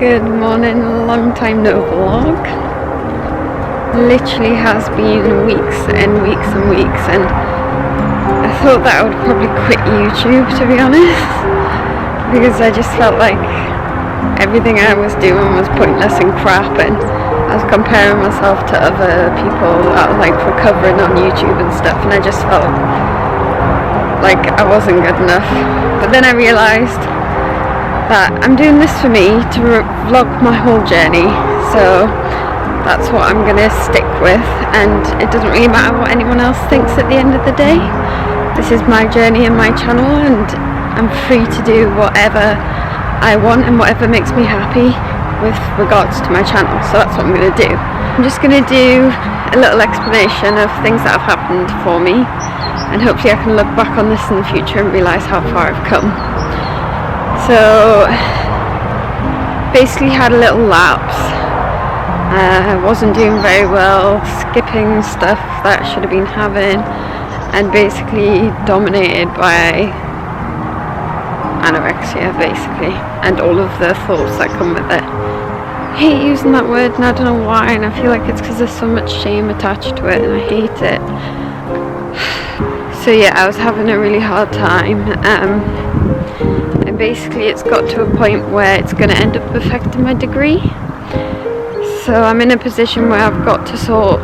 Good morning, long time no vlog. Literally has been weeks and weeks and weeks, and I thought that I would probably quit YouTube, to be honest, because I just felt like everything I was doing was pointless and crap, and I was comparing myself to other people that were like recovering on YouTube and stuff, and I just felt like I wasn't good enough. But then I realised that I'm doing this for me, to vlog my whole journey, so that's what I'm gonna stick with, and it doesn't really matter what anyone else thinks at the end of the day. This is my journey and my channel, and I'm free to do whatever I want and whatever makes me happy with regards to my channel, so that's what I'm gonna do. I'm just gonna do a little explanation of things that have happened for me, and hopefully I can look back on this in the future and realise how far I've come. So basically had a little lapse. Wasn't doing very well, skipping stuff that I should have been having, and basically dominated by anorexia, basically, and all of the thoughts that come with it. I hate using that word, and I don't know why, and I feel like it's because there's so much shame attached to it, and I hate it. So yeah, I was having a really hard time, and basically it's got to a point where it's going to end up affecting my degree. So I'm in a position where I've got to sort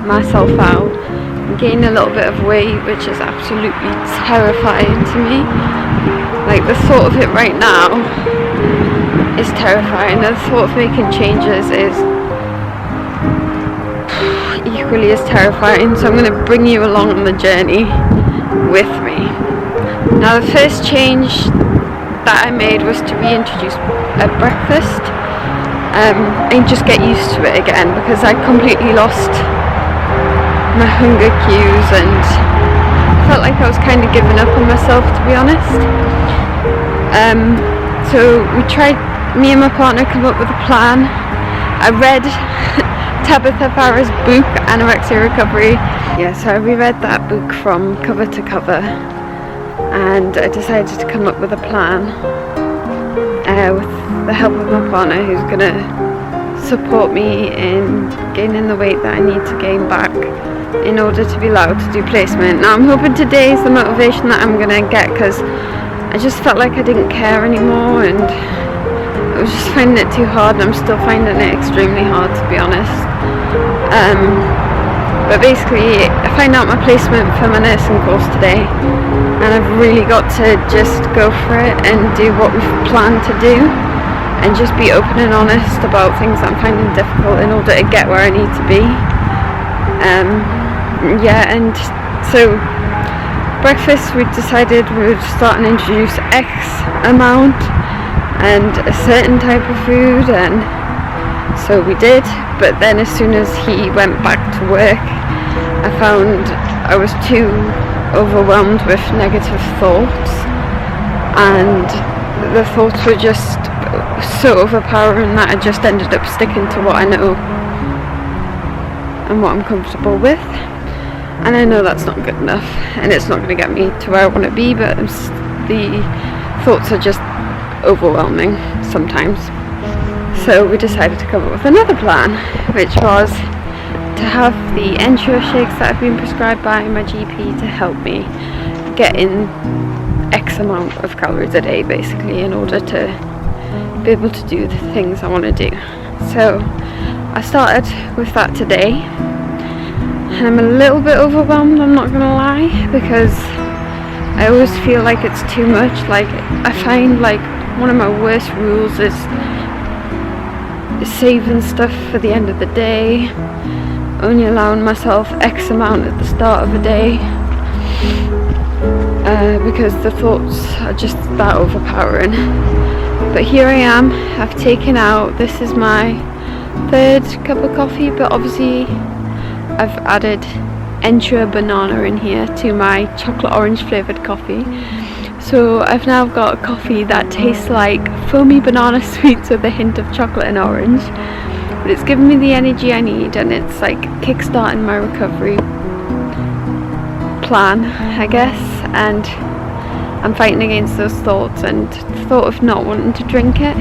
myself out and gain a little bit of weight, which is absolutely terrifying to me. Like, the thought of it right now is terrifying. The thought of making changes is equally as terrifying, so I'm going to bring you along on the journey with me. Now, the first change that I made was to reintroduce a breakfast and just get used to it again, because I completely lost my hunger cues and felt like I was kind of giving up on myself, to be honest. So me and my partner come up with a plan. I read Tabitha Farah's book, Anorexia Recovery. Yeah, so I reread that book from cover to cover, and I decided to come up with a plan with the help of my partner, who's going to support me in gaining the weight that I need to gain back in order to be allowed to do placement. Now, I'm hoping today is the motivation that I'm going to get, because I just felt like I didn't care anymore, and I was just finding it too hard, and I'm still finding it extremely hard, to be honest. But basically, I find out my placement for my nursing course today, and I've really got to just go for it and do what we've planned to do, and just be open and honest about things that I'm finding difficult in order to get where I need to be. Yeah, and so breakfast, we decided we would start and introduce X amount and a certain type of food, and so we did. But then as soon as he went back to work, I found I was too overwhelmed with negative thoughts, and the thoughts were just so overpowering that I just ended up sticking to what I know and what I'm comfortable with. And I know that's not good enough, and it's not going to get me to where I want to be, but the thoughts are just overwhelming sometimes. So we decided to come up with another plan, which was to have the Ensure shakes that have been prescribed by my GP to help me get in X amount of calories a day, basically, in order to be able to do the things I want to do. So I started with that today, and I'm a little bit overwhelmed, I'm not going to lie, because I always feel like it's too much. Like, I find like one of my worst rules is saving stuff for the end of the day, only allowing myself X amount at the start of a day, because the thoughts are just that overpowering. But here I am, I've taken out, this is my third cup of coffee, but obviously I've added Ensure banana in here to my chocolate orange flavoured coffee. So I've now got a coffee that tastes like foamy banana sweets with a hint of chocolate and orange. But it's given me the energy I need, and it's like kickstarting my recovery plan, I guess. And I'm fighting against those thoughts and the thought of not wanting to drink it.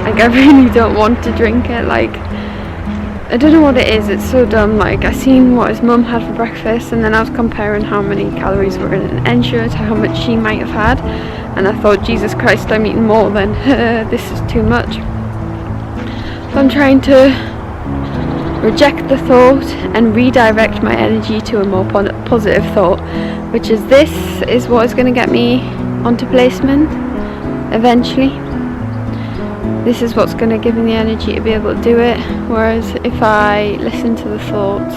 Like, I really don't want to drink it. Like, I don't know what it is, it's so dumb. Like, I seen what his mum had for breakfast, and then I was comparing how many calories were in an Ensure to how much she might have had, and I thought, Jesus Christ, I'm eating more than her. This is too much. So I'm trying to reject the thought and redirect my energy to a more positive thought, which is, this is what is going to get me onto placement eventually. This is what's going to give me the energy to be able to do it. Whereas if I listen to the thoughts,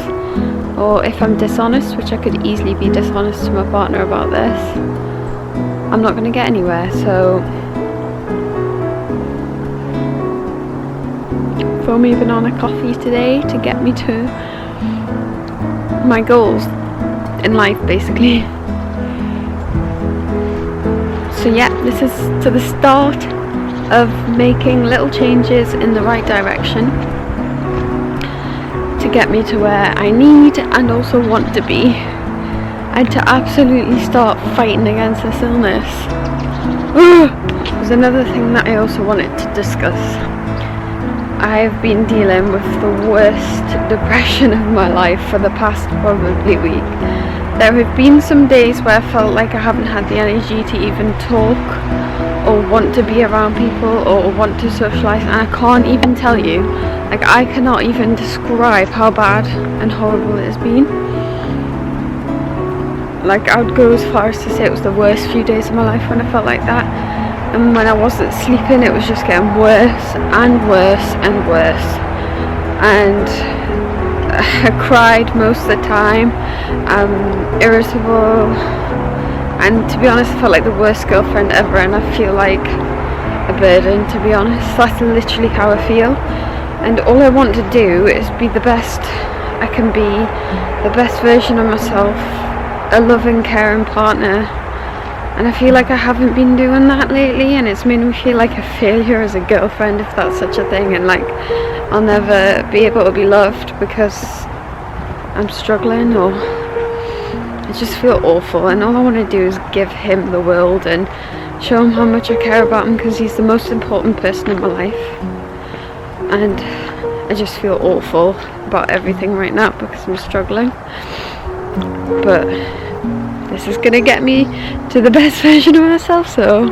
or if I'm dishonest, which I could easily be dishonest to my partner about this, I'm not going to get anywhere. So throw me a banana coffee today to get me to my goals in life, basically. So yeah, this is to the start of making little changes in the right direction to get me to where I need and also want to be, and to absolutely start fighting against this illness. There's another thing that I also wanted to discuss. I've been dealing with the worst depression of my life for the past probably week. There have been some days where I felt like I haven't had the energy to even talk or want to be around people or want to socialise, and I can't even tell you, like, I cannot even describe how bad and horrible it has been. Like, I would go as far as to say it was the worst few days of my life when I felt like that, and when I wasn't sleeping it was just getting worse and worse and worse, and I cried most of the time. I'm irritable, and to be honest, I felt like the worst girlfriend ever, and I feel like a burden, to be honest. That's literally how I feel, and all I want to do is be the best I can be, the best version of myself, a loving, caring partner, and I feel like I haven't been doing that lately, and it's made me feel like a failure as a girlfriend, if that's such a thing, and like I'll never be able to be loved because I'm struggling, or I just feel awful, and all I want to do is give him the world and show him how much I care about him, because he's the most important person in my life, and I just feel awful about everything right now because I'm struggling. But this is gonna get me to the best version of myself, so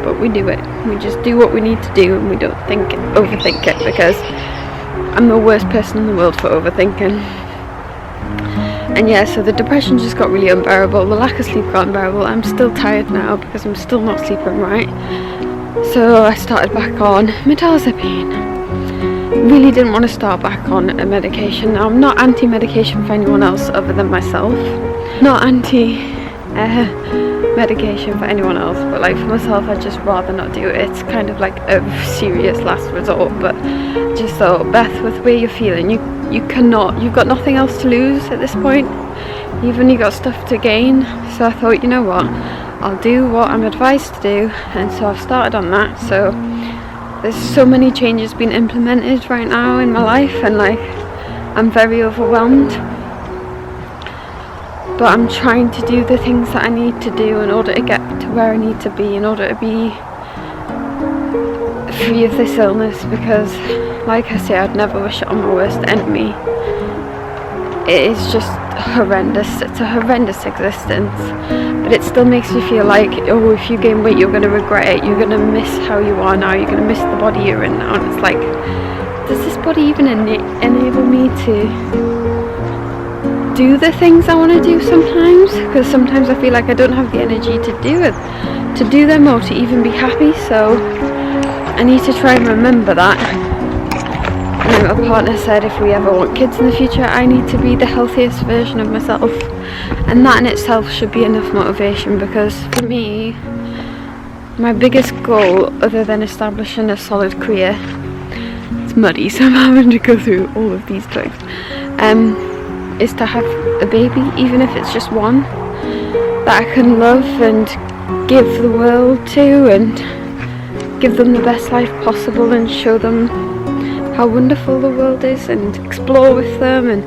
but we do it. We just do what we need to do, and we don't overthink it, because I'm the worst person in the world for overthinking. And yeah, so the depression just got really unbearable. The lack of sleep got unbearable. I'm still tired now because I'm still not sleeping right. So I started back on mirtazapine. Really didn't want to start back on a medication. Now, I'm not anti-medication for anyone else other than myself. Not anti-medication for anyone else, but like for myself, I'd just rather not do it. It's kind of like a serious last resort. But just thought, Beth, with the way you're feeling, you've got nothing else to lose at this point. You've only got stuff to gain. So I thought, you know what, I'll do what I'm advised to do, and so I've started on that. So there's so many changes being implemented right now in my life, and like I'm very overwhelmed, but I'm trying to do the things that I need to do in order to get to where I need to be, in order to be free of this illness, because like I say, I'd never wish it on my worst enemy. It is just horrendous. It's a horrendous existence, but it still makes me feel like, oh, if you gain weight, you're going to regret it. You're going to miss how you are now. You're going to miss the body you're in now. And it's like, does this body even enable me to do the things I want to do sometimes? Because sometimes I feel like I don't have the energy to do it, to do them, or to even be happy. So I need to try and remember that. And my partner said if we ever want kids in the future, I need to be the healthiest version of myself, and that in itself should be enough motivation, because for me, my biggest goal, other than establishing a solid career, it's muddy, so I'm having to go through all of these things, is to have a baby, even if it's just one, that I can love and give the world to, and give them the best life possible, and show them how wonderful the world is, and explore with them, and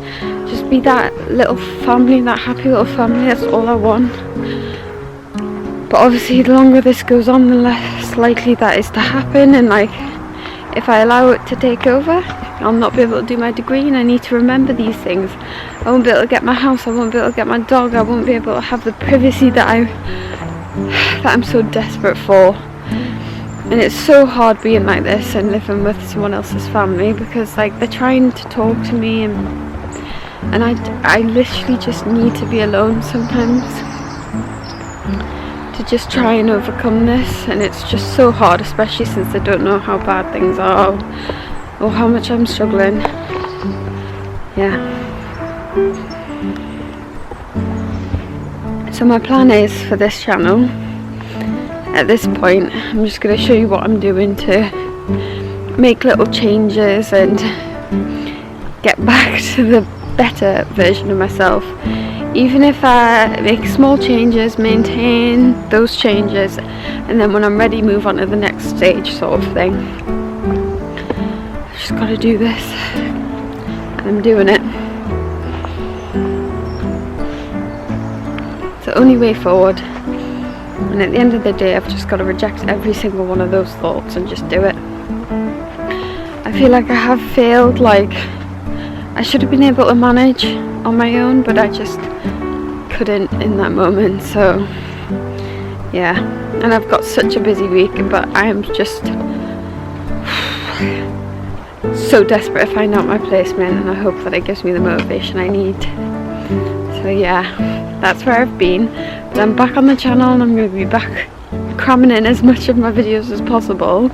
just be that little family, that happy little family. That's all I want. But obviously the longer this goes on, the less likely that is to happen, and like if I allow it to take over, I'll not be able to do my degree, and I need to remember these things. I won't be able to get my house, I won't be able to get my dog, I won't be able to have the privacy that I'm so desperate for. And it's so hard being like this and living with someone else's family, because like they're trying to talk to me, and I literally just need to be alone sometimes to just try and overcome this. And it's just so hard, especially since they don't know how bad things are or how much I'm struggling. Yeah. So my plan is for this channel, at this point, I'm just going to show you what I'm doing to make little changes and get back to the better version of myself. Even if I make small changes, maintain those changes, and then when I'm ready, move on to the next stage, sort of thing. I've just got to do this, and I'm doing it. It's the only way forward. And at the end of the day, I've just got to reject every single one of those thoughts and just do it. I feel like I have failed, like I should have been able to manage on my own, but I just couldn't in that moment. So yeah, and I've got such a busy week, but I am just so desperate to find out my placement, and I hope that it gives me the motivation I need. So yeah, that's where I've been. But I'm back on the channel, and I'm going to be back cramming in as much of my videos as possible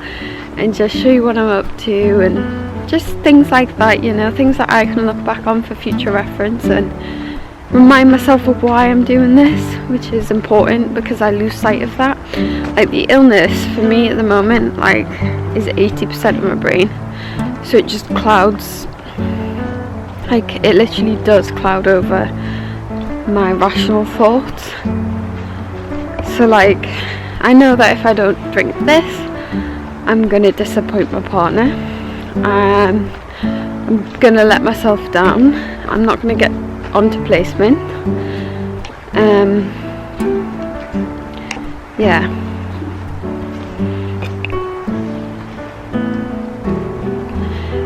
and just show you what I'm up to, and just things like that, you know, things that I can look back on for future reference and remind myself of why I'm doing this, which is important because I lose sight of that. Like the illness for me at the moment, like, is 80% of my brain, so it just clouds, like it literally does cloud over my rational thoughts. So like, I know that if I don't drink this, I'm gonna disappoint my partner. I'm gonna let myself down. I'm not gonna get onto placement. Yeah.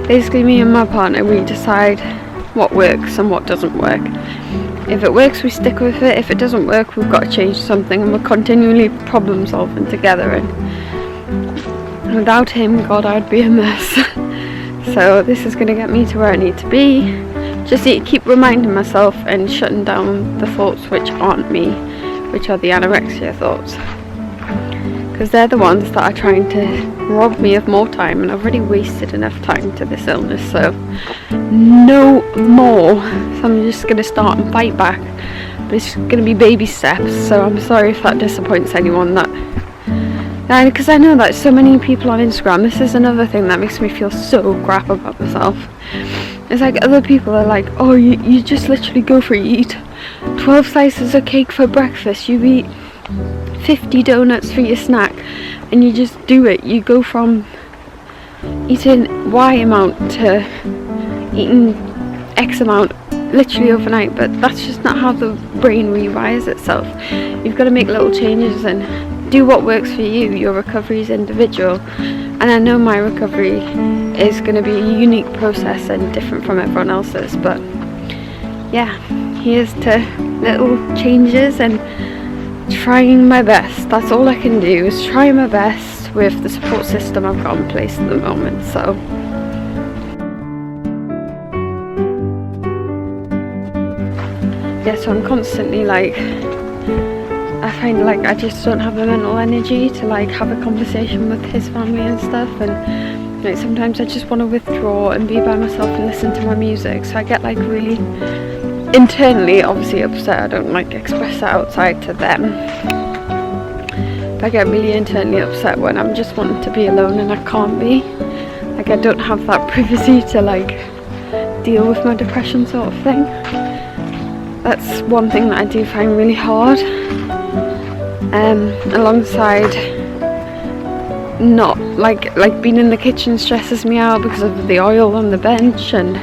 Basically, me and my partner, we decide what works and what doesn't work. If it works, we stick with it. If it doesn't work, we've got to change something, and we're continually problem solving together. And without him, God, I'd be a mess. So this is going to get me to where I need to be. Just keep reminding myself and shutting down the thoughts which aren't me, which are the anorexia thoughts, because they're the ones that are trying to rob me of more time, and I've already wasted enough time to this illness, so no more. So I'm just going to start and fight back, but it's going to be baby steps. So I'm sorry if that disappoints anyone, because I know that so many people on Instagram, this is another thing that makes me feel so crap about myself. It's like other people are like, oh, you just literally go for it. You eat 12 slices of cake for breakfast, you eat 50 donuts for your snack, and you just do it. You go from eating Y amount to eating X amount literally overnight, but that's just not how the brain rewires itself. You've got to make little changes and do what works for you. Your recovery is individual, and I know my recovery is going to be a unique process and different from everyone else's, but yeah, here's to little changes and trying my best. That's all I can do, is try my best with the support system I've got in place at the moment. So yeah, so I'm constantly like, I find like I just don't have the mental energy to like have a conversation with his family and stuff, and like sometimes I just want to withdraw and be by myself and listen to my music. So I get like really internally obviously upset. I don't like express it outside to them, but I get really internally upset when I'm just wanting to be alone and I can't be. Like I don't have that privacy to like deal with my depression, sort of thing. That's one thing that I do find really hard. Alongside not like being in the kitchen stresses me out because of the oil on the bench, and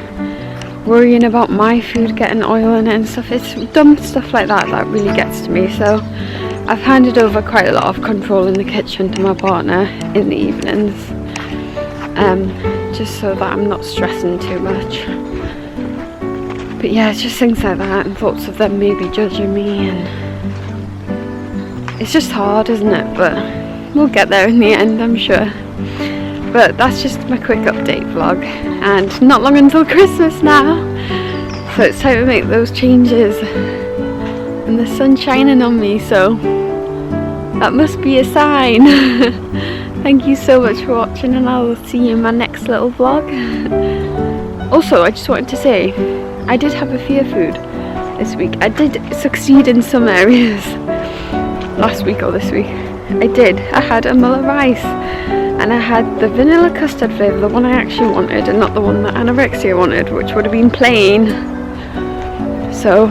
worrying about my food getting oil in it and stuff. It's dumb stuff like that that really gets to me. So I've handed over quite a lot of control in the kitchen to my partner in the evenings, just so that I'm not stressing too much. But yeah, it's just things like that and thoughts of them maybe judging me, and it's just hard, isn't it? But we'll get there in the end, I'm sure. But that's just my quick update vlog, and not long until Christmas now, so it's time to make those changes, and the sun's shining on me, so that must be a sign. Thank you so much for watching, and I'll see you in my next little vlog. Also, I just wanted to say, I did have a fear food this week. I did succeed in some areas last week or this week. I did. I had a mull of rice, and I had the vanilla custard flavour, the one I actually wanted, and not the one that Anorexia wanted, which would have been plain. So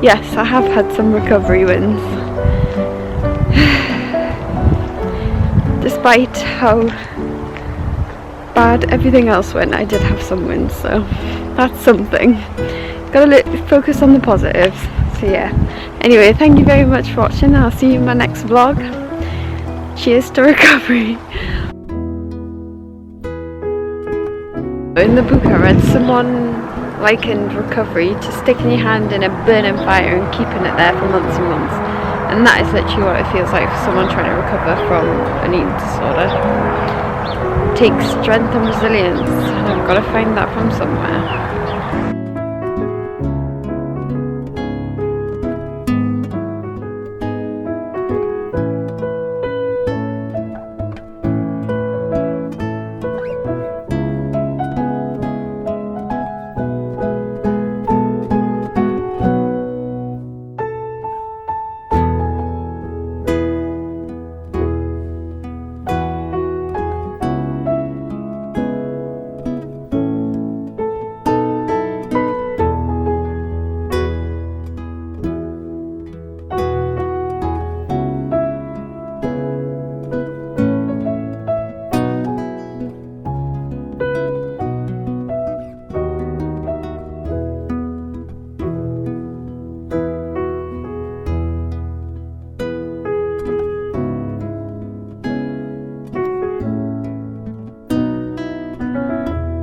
yes, I have had some recovery wins. Despite how bad everything else went, I did have some wins, so that's something. Gotta focus on the positives. So yeah, anyway, thank you very much for watching. I'll see you in my next vlog. Cheers to recovery. In the book I read, someone likened recovery to sticking your hand in a burning fire and keeping it there for months and months, and that is literally what it feels like for someone trying to recover from an eating disorder. It takes strength and resilience, and I've got to find that from somewhere.